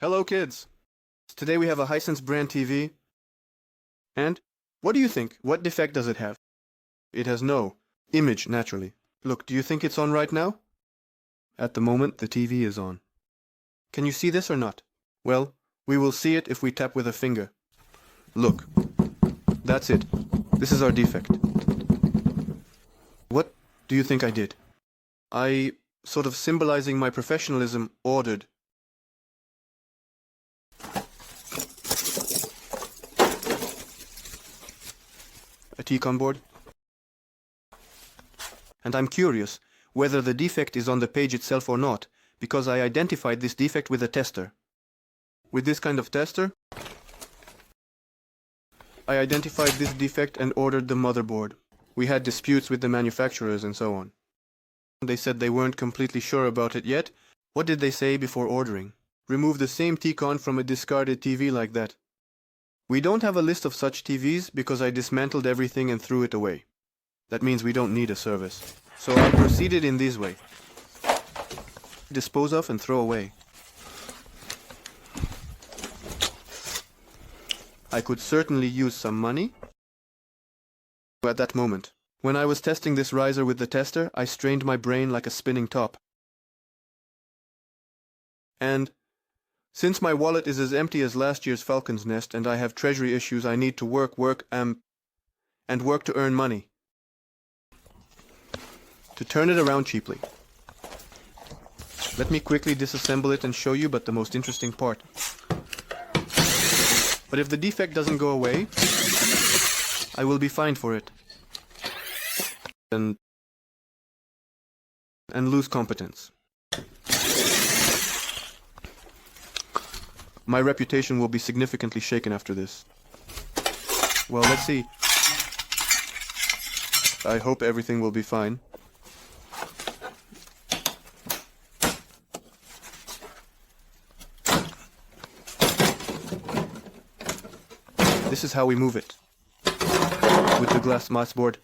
Hello kids! Today we have a HISENSE brand TV. And what do you think? What defect does it have? It has no image, naturally. Look, do you think it's on right now? At the moment, the TV is on. Can you see this or not? Well, we will see it if we tap with a finger. Look. That's it. This is our defect. What do you think I did? I, sort of symbolizing my professionalism, ordered a T-con board. And I'm curious whether the defect is on the page itself or not, because I identified this defect with a tester. With this kind of tester, I identified this defect and ordered the motherboard. We had disputes with the manufacturers and so on. They said they weren't completely sure about it yet. What did they say before ordering? Remove the same T-con from a discarded TV like that. We don't have a list of such TVs because I dismantled everything and threw it away. That means we don't need a service. So I proceeded in this way. Dispose of and throw away. I could certainly use some money. At that moment, when I was testing this riser with the tester, I strained my brain like a spinning top. And since my wallet is as empty as last year's falcon's nest and I have treasury issues, I need to work to earn money. To turn it around cheaply. Let me quickly disassemble it and show you but the most interesting part. But if the defect doesn't go away, I will be fined for it. And lose competence. My reputation will be significantly shaken after this. Well, let's see. I hope everything will be fine. This is how we move it. With the glass board.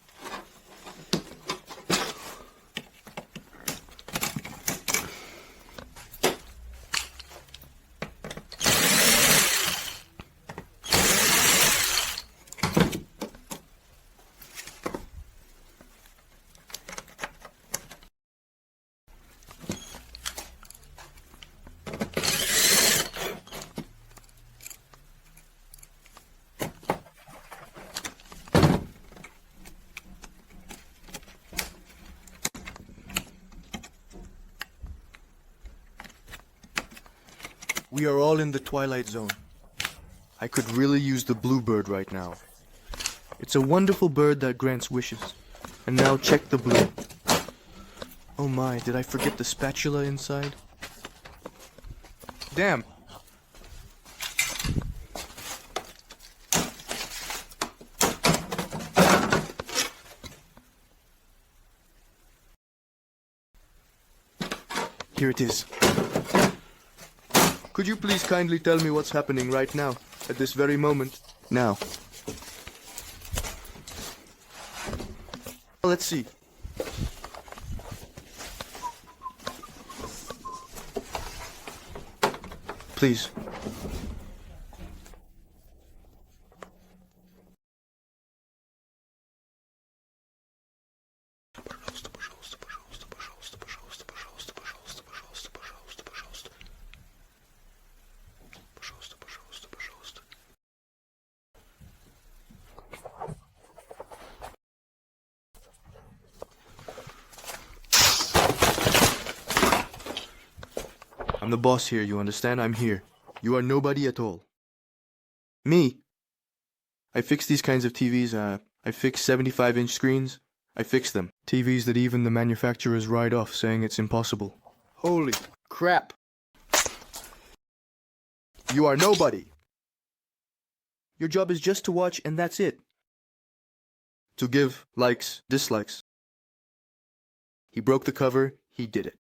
We are all in the twilight zone. I could really use the bluebird right now. It's a wonderful bird that grants wishes. And now check the blue. Oh my, did I forget the spatula inside? Damn! Here it is. Could you please kindly tell me what's happening right now, at this very moment? Now. Let's see. Please. I'm the boss here, you understand? I'm here. You are nobody at all. Me? I fix these kinds of TVs, I fix 75-inch screens. I fix them. TVs that even the manufacturers write off, saying it's impossible. Holy crap! You are nobody! Your job is just to watch and that's it. To give likes, dislikes. He broke the cover, he did it.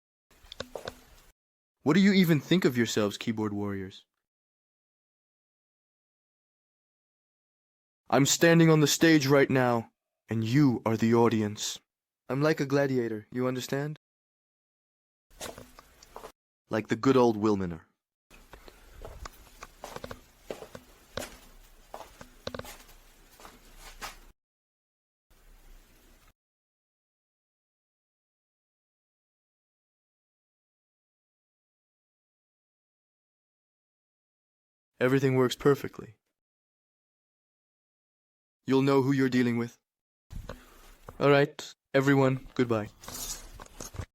What do you even think of yourselves, keyboard warriors? I'm standing on the stage right now, and you are the audience. I'm like a gladiator, you understand? Like the good old Wilminer. Everything works perfectly. You'll know who you're dealing with. Alright, everyone, goodbye.